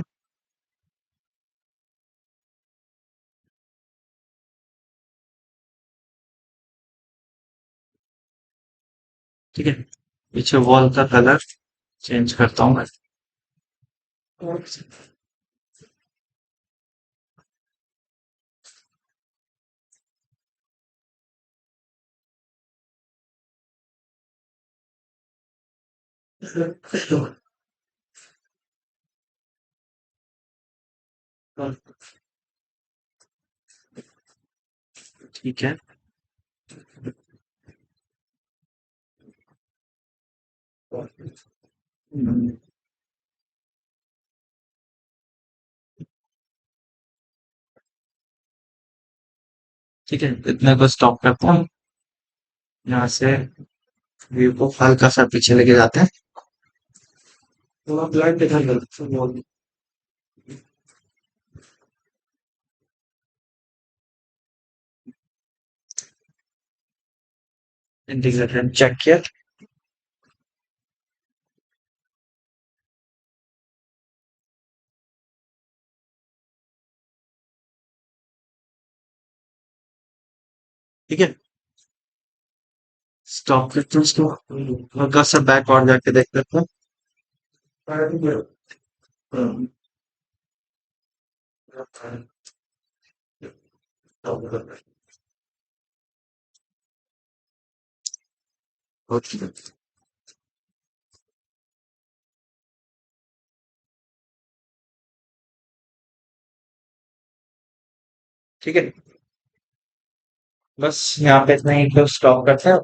ठीक है, पीछे वॉल का कलर चेंज करता हूँ मैं। ठीक है। हम्म, ठीक है, इतने को स्टॉप करता हूँ। यहाँ से व्यू को हल्का सा पीछे लेके जाते हैं। तो आप लाइट दिखाई करते हैं। इंटीग्रेटेड चेक किया। ठीक है, स्टॉप करते हैं उसको। हल्का सा बैक और जाके देख लेते हैं। ठीक है, बस यहाँ पे इतना ही तो स्टॉप करते हैं,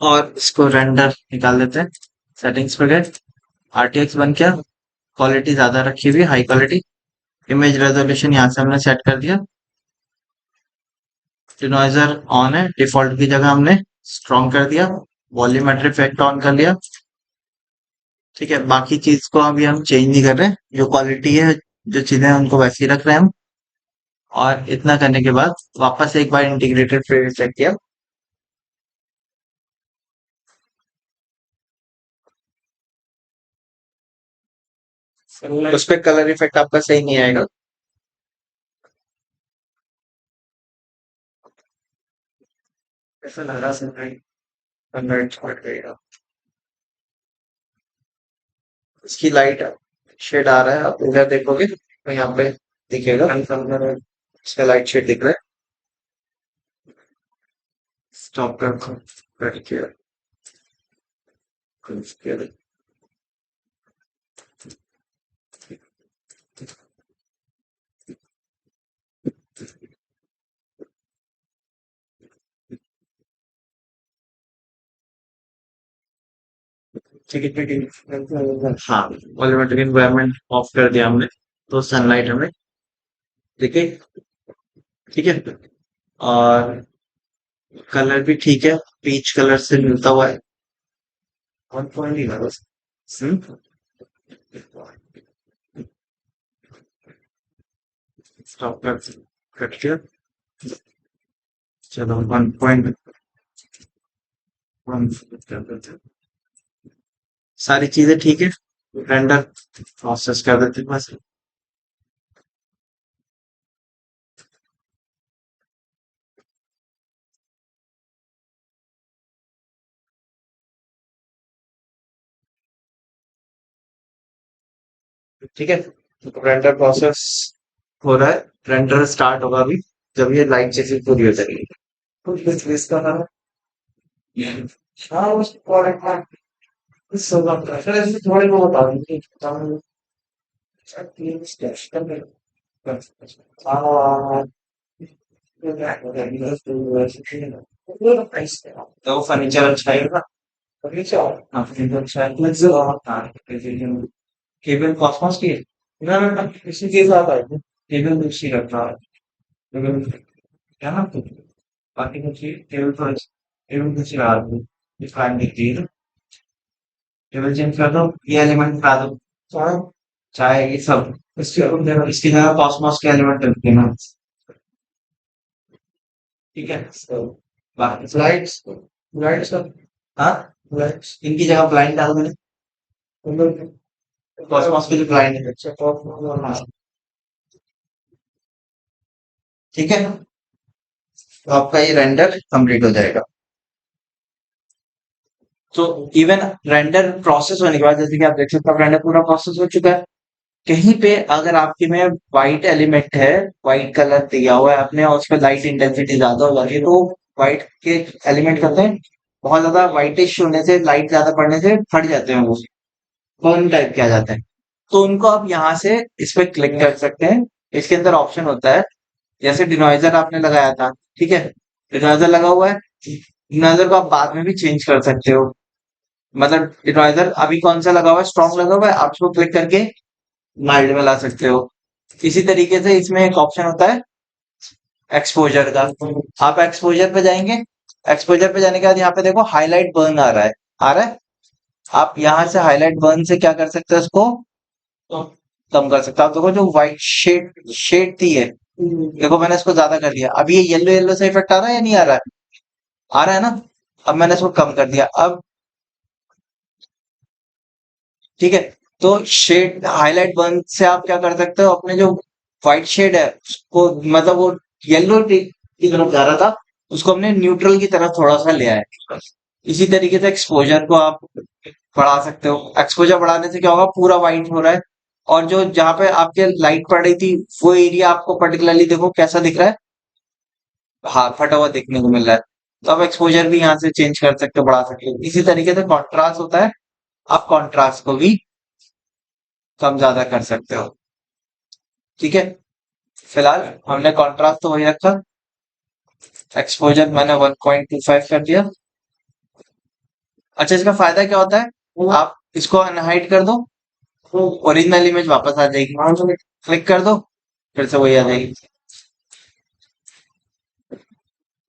और इसको रेंडर निकाल देते हैं। सेटिंग्स पे गए, आरटीएक्स बन गया, क्वालिटी ज्यादा रखी हुई, हाई क्वालिटी। इमेज रेजोल्यूशन यहाँ से हमने सेट कर दिया। डिनॉइजर ऑन है, डिफॉल्ट की जगह हमने स्ट्रॉन्ग कर दिया। वॉल्यूमेट्रिक इफेक्ट ऑन कर लिया। ठीक है, बाकी चीज को अभी हम चेंज नहीं कर रहे हैं, जो क्वालिटी है, जो चीजें हैं उनको वैसे ही रख रहे हैं हम। और इतना करने के बाद वापस एक बार इंटीग्रेटेड प्रीव्यू चेक किया। उस पर कलर इफेक्ट आपका सही नहीं आएगा। ऐसा लग रहा है कन्वर्ट हट गएगा। इसकी लाइट शेड आ रहा है, आप इधर देखोगे तो यहाँ पे दिखेगा। इसका लाइट शेड दिख रहा है। स्टॉप करके ठीक है, ठीक है। हाँ, वॉल्यूमेट्रिक एनवायरनमेंट ऑफ कर दिया हमने, तो सनलाइट हमें दिखे। ठीक है, और कलर भी ठीक है, पीच कलर से मिलता हुआ है। 1 पॉइंट ही था बस। स्टॉप कर कट किया। चलो 1.1 कर देते हैं। सारी चीजें ठीक है, रेंडर प्रोसेस कर देते हैं बस। ठीक है, रेंडर प्रोसेस हो रहा है, रेंडर स्टार्ट होगा अभी जब ये लाइट जैसी पूरी हो जाएगी। तो इसका नाम हाँ उस प्रोडक्ट सर ऐसे थोड़े बहुत बता दीजिए। तो फर्नीचर अच्छा है ना? फर्नीचर हाँ फर्नीचर अच्छा है। हाँ केबल कॉस्मोस की है? ना ना ना, इसी के साथ आएगी। केबल दूसरी रख रहा है। केबल क्या ना बाकी कुछ केबल तो केबल दूसरी आ रही है। ये फाइल दिखती है ना? केबल चेंज कर दो, ये एलिमेंट हटा दो। चाहे चाहे ये सब इसकी जगह कॉस्मोस के एलिमेंट रख देना। ठीक है, तो बाकी स्लाइड्स स्लाइड्स हाँ स्लाइड्स इनकी जगह ब्लाइंड डाल देना। कॉस्मोस के जो ब्लाइंड है ठीक है, तो आपका ये रेंडर कंप्लीट हो जाएगा। तो इवन रेंडर प्रोसेस होने के बाद जैसे कि आप देख सकते हो रेंडर पूरा प्रोसेस हो चुका है। कहीं पे अगर आपके में व्हाइट एलिमेंट है, व्हाइट कलर दिया हुआ है आपने और उसमें लाइट इंटेंसिटी ज्यादा हो जाती है, तो व्हाइट के एलिमेंट करते हैं बहुत ज्यादा व्हाइटिश होने से, लाइट ज्यादा पड़ने से फट जाते हैं, वो बर्न टाइप के आ जाते हैं। तो उनको आप यहाँ से इस पे क्लिक कर सकते हैं। इसके अंदर ऑप्शन होता है, जैसे डिनोइजर आपने लगाया था, ठीक है, डिनोइजर लगा हुआ है, डिनोइजर को आप बाद में भी चेंज कर सकते हो। मतलब डिनोइजर अभी कौन सा लगा हुआ है, स्ट्रॉन्ग लगा हुआ है, आप उसको क्लिक करके माइल्ड में ला सकते हो। इसी तरीके से इसमें एक ऑप्शन होता है एक्सपोजर का। आप एक्सपोजर पे जाएंगे, एक्सपोजर पे जाने के बाद यहाँ पे देखो हाईलाइट बर्न आ रहा है, आ रहा है। आप यहाँ से हाईलाइट बर्न से क्या कर सकते हो, इसको तो कम कर सकते हो। आप देखो जो व्हाइट शेड शेड थी है, देखो मैंने इसको ज्यादा कर दिया, अब ये येलो येलो से इफेक्ट आ रहा है या नहीं आ रहा है? आ रहा है ना? अब मैंने इसको कम कर दिया। अब ठीक है, तो शेड हाईलाइट बर्न से आप क्या कर सकते हो, अपने जो व्हाइट शेड है उसको, मतलब वो येलो की तरफ जा रहा था, उसको हमने न्यूट्रल की तरफ थोड़ा सा ले आए। इसी तरीके से एक्सपोजर को आप बढ़ा सकते हो। एक्सपोजर बढ़ाने से क्या होगा, पूरा व्हाइट हो रहा है, और जो जहां पे आपके लाइट पड़ रही थी वो एरिया आपको पर्टिकुलरली देखो कैसा दिख रहा है, हाँ फटा हुआ देखने को मिल रहा है। तो आप एक्सपोजर भी यहाँ से चेंज कर सकते हो, बढ़ा सकते हो। इसी तरीके से कॉन्ट्रास्ट होता है, आप कॉन्ट्रास्ट को भी कम ज्यादा कर सकते हो। ठीक है, फिलहाल हमने कॉन्ट्रास्ट तो वही रखा, एक्सपोजर मैंने 1.25 कर दिया। अच्छा, इसका फायदा क्या होता है, आप इसको अनहाइड कर दो, ओरिजिनल इमेज वापस आ जाएगी, क्लिक कर दो फिर से वही आ जाएगी,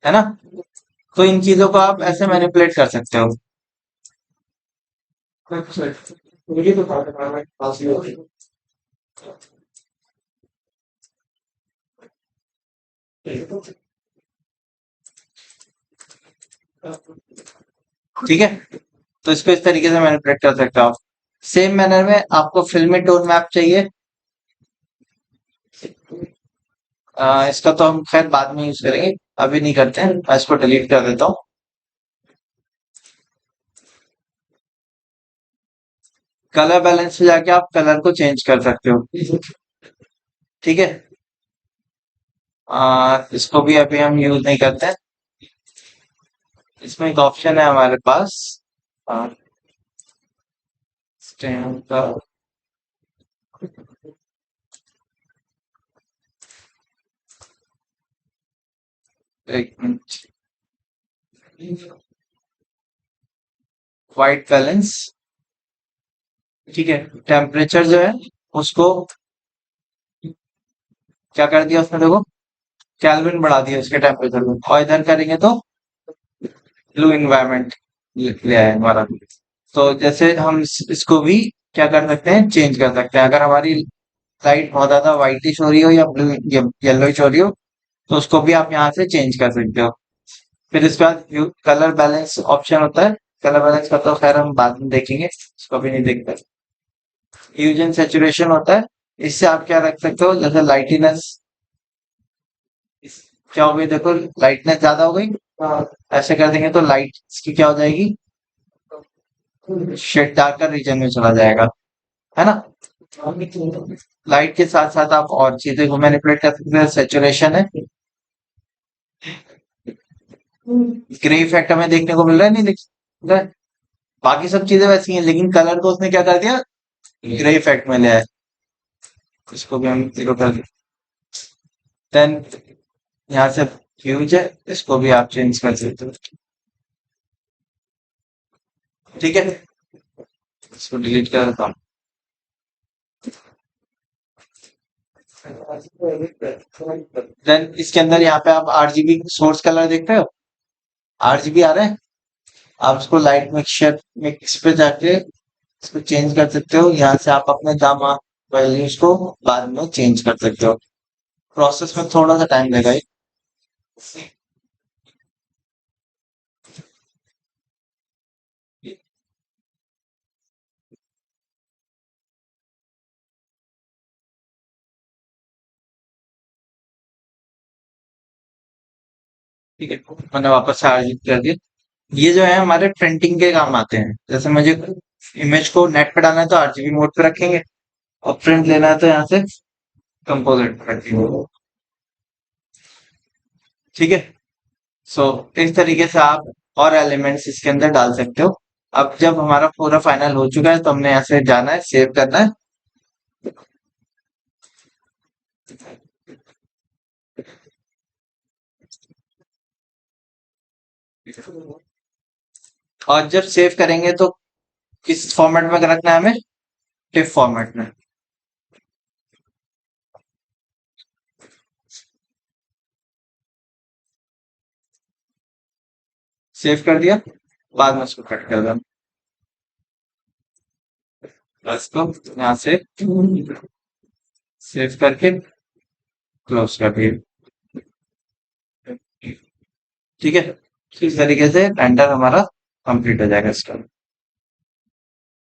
है ना? तो इन चीजों को आप ऐसे मैनिपुलेट कर सकते हो। मुझे तो ठीक है, तो इसको इस तरीके से मैनिपुलेट कर सकते हो आप। सेम मैनर में आपको फिल्मी टोन मैप चाहिए, इसका तो हम खैर बाद में यूज करेंगे, अभी नहीं करते हैं, मैं इसको डिलीट कर देता हूँ। कलर बैलेंस में जाके आप कलर को चेंज कर सकते हो। ठीक है, इसको भी अभी हम यूज नहीं करते हैं। इसमें एक ऑप्शन है हमारे पास, स्टैम्प का, एक मिनट, व्हाइट बैलेंस, ठीक है, टेम्परेचर जो है उसको क्या कर दिया उसने, देखो केल्विन बढ़ा दिया उसके टेम्परेचर को, और इधर करेंगे तो ब्लू इन्वायरमेंट ले आए हमारा। तो जैसे हम इसको भी क्या कर सकते हैं, चेंज कर सकते हैं। अगर हमारी लाइट बहुत ज्यादा व्हाइटिश हो रही हो या ब्लू येलोइश हो रही हो, तो उसको भी आप यहाँ से चेंज कर सकते हो। फिर इसके बाद कलर बैलेंस ऑप्शन होता है, कलर बैलेंस का तो खैर हम बाद में देखेंगे, इसको भी नहीं देखते। ह्यूज एंड सेचुरेशन होता है, इससे आप क्या रख सकते हो, जैसे लाइटिनेस, क्या हो गई देखो, लाइटनेस ज्यादा हो गई, ऐसे कर देंगे तो लाइट इसकी क्या हो जाएगी, शेड डार्कर रीजन में चला जाएगा, है ना। लाइट के साथ साथ आप और चीजें को मैनिपुलेट कर सकते हैं, सेचुरेशन है, ग्रे इफेक्ट हमें देखने को मिल रहा है, नहीं दिख रहा है? बाकी सब चीजें वैसी हैं, लेकिन कलर को उसने क्या कर दिया, ग्रे इफेक्ट में ले आया, इसको भी हम जीरो कर देन, यहाँ से ह्यूज है, इसको भी आप चेंज कर सकते हो, ठीक है, इसको डिलीट कर देता हूँ। देन इसके अंदर यहाँ पे आप आरजीबी सोर्स कलर देख रहे हो, आरजीबी आ रहा है, आप इसको लाइट मिक्सचर मिक्स पे जाके इसको चेंज कर सकते हो, यहाँ से आप अपने दाम वैल्यूज को बाद में चेंज कर सकते हो, प्रोसेस में थोड़ा सा टाइम लगेगा ये। ठीक है, मैंने वापस से आरजीबी कर दिया। ये जो है हमारे प्रिंटिंग के काम आते हैं, जैसे मुझे इमेज को नेट पे डालना है तो आरजीबी मोड पे रखेंगे, और प्रिंट लेना है तो यहाँ से कंपोजिट पे रखेंगे, ठीक है। सो इस तरीके से आप और एलिमेंट्स इसके अंदर डाल सकते हो। अब जब हमारा पूरा फाइनल हो चुका है तो हमने यहाँ से जाना है, सेव करना है, और जब सेव करेंगे तो किस फॉर्मेट में रखना है हमें, टिफ फॉर्मेट में, सेव कर दिया, बाद में उसको कट कर देना, बस को यहाँ से सेव करके क्लोज कर दिए, ठीक है। इस तरीके से रेंडर हमारा कंप्लीट हो जाएगा इसका।